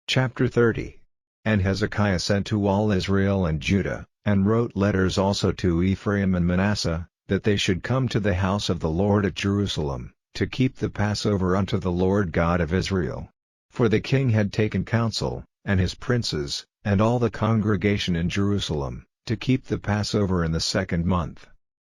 Chapter 30. And Hezekiah sent to all Israel and Judah, and wrote letters also to Ephraim and Manasseh, that they should come to the house of the Lord at Jerusalem, to keep the Passover unto the Lord God of Israel. For the king had taken counsel, and his princes, and all the congregation in Jerusalem, to keep the Passover in the 2nd month.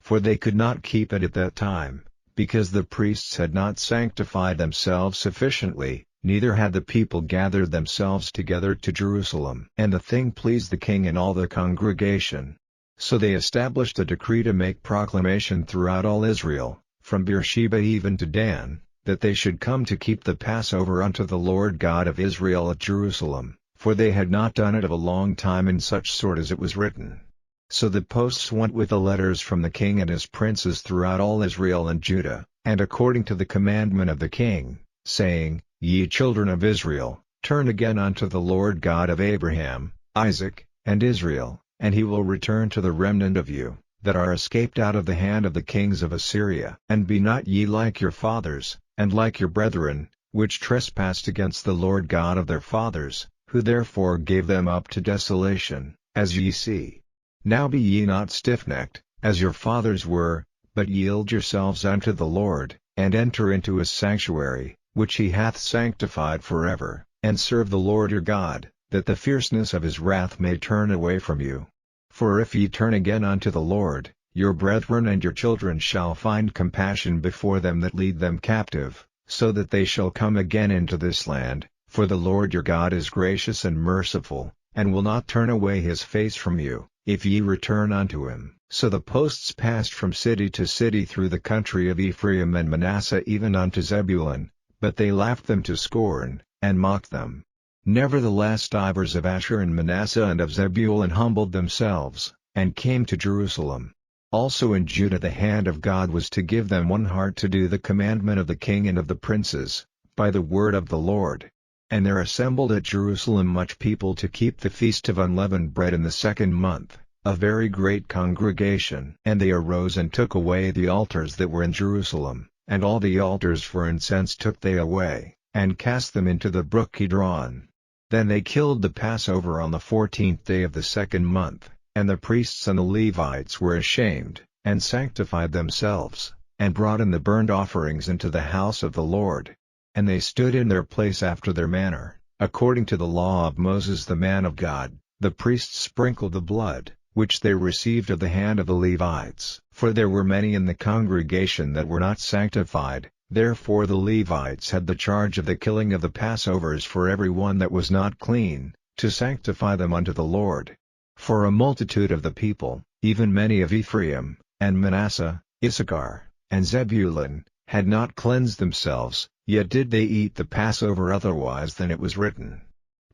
For they could not keep it at that time, because the priests had not sanctified themselves sufficiently, neither had the people gathered themselves together to Jerusalem. And the thing pleased the king and all the congregation. So they established a decree to make proclamation throughout all Israel, from Beersheba even to Dan, that they should come to keep the Passover unto the Lord God of Israel at Jerusalem, for they had not done it of a long time in such sort as it was written. So the posts went with the letters from the king and his princes throughout all Israel and Judah, and according to the commandment of the king, saying, Ye children of Israel, turn again unto the Lord God of Abraham, Isaac, and Israel, and he will return to the remnant of you, that are escaped out of the hand of the kings of Assyria. And be not ye like your fathers, and like your brethren, which trespassed against the Lord God of their fathers, who therefore gave them up to desolation, as ye see. Now be ye not stiffnecked, as your fathers were, but yield yourselves unto the Lord, and enter into his sanctuary, which he hath sanctified forever, and serve the Lord your God, that the fierceness of his wrath may turn away from you. For if ye turn again unto the Lord, your brethren and your children shall find compassion before them that lead them captive, so that they shall come again into this land, for the Lord your God is gracious and merciful, and will not turn away his face from you, if ye return unto him. So the posts passed from city to city through the country of Ephraim and Manasseh even unto Zebulun, but they laughed them to scorn, and mocked them. Nevertheless divers of Asher and Manasseh and of Zebulun humbled themselves, and came to Jerusalem. Also in Judah the hand of God was to give them one heart to do the commandment of the king and of the princes, by the word of the Lord. And there assembled at Jerusalem much people to keep the feast of unleavened bread in the 2nd month, a very great congregation. And they arose and took away the altars that were in Jerusalem, and all the altars for incense took they away, and cast them into the brook Kidron. Then they killed the Passover on the 14th day of the 2nd month, and the priests and the Levites were ashamed, and sanctified themselves, and brought in the burnt offerings into the house of the Lord. And they stood in their place after their manner, according to the law of Moses the man of God. The priests sprinkled the blood, which they received of the hand of the Levites. For there were many in the congregation that were not sanctified, therefore the Levites had the charge of the killing of the Passovers for every one that was not clean, to sanctify them unto the Lord. For a multitude of the people, even many of Ephraim, and Manasseh, Issachar, and Zebulun, had not cleansed themselves, yet did they eat the Passover otherwise than it was written.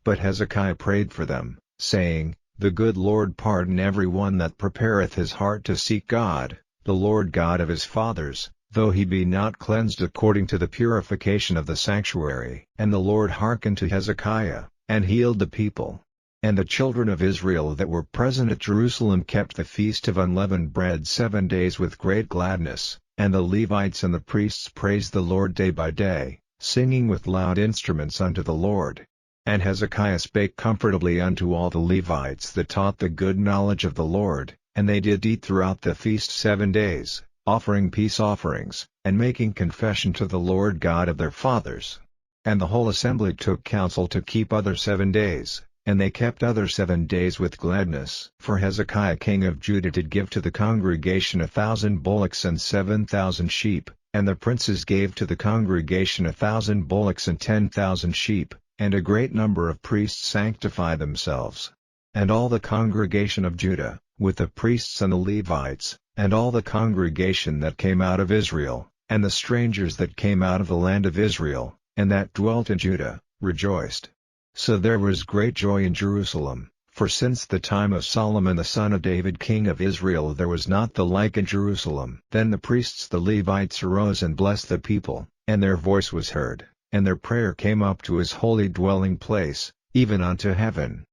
But Hezekiah prayed for them, saying, The good Lord pardon every one that prepareth his heart to seek God, the Lord God of his fathers, though he be not cleansed according to the purification of the sanctuary. And the Lord hearkened to Hezekiah, and healed the people. And the children of Israel that were present at Jerusalem kept the feast of unleavened bread 7 days with great gladness, and the Levites and the priests praised the Lord day by day, singing with loud instruments unto the Lord. And Hezekiah spake comfortably unto all the Levites that taught the good knowledge of the Lord, and they did eat throughout the feast 7 days, offering peace offerings, and making confession to the Lord God of their fathers. And the whole assembly took counsel to keep other 7 days, and they kept other 7 days with gladness. For Hezekiah king of Judah did give to the congregation 1,000 bullocks and 7,000 sheep, and the princes gave to the congregation 1,000 bullocks and 10,000 sheep, and a great number of priests sanctified themselves. And all the congregation of Judah, with the priests and the Levites, and all the congregation that came out of Israel, and the strangers that came out of the land of Israel, and that dwelt in Judah, rejoiced. So there was great joy in Jerusalem, for since the time of Solomon the son of David king of Israel there was not the like in Jerusalem. Then the priests the Levites arose and blessed the people, and their voice was heard, and their prayer came up to his holy dwelling place, even unto heaven.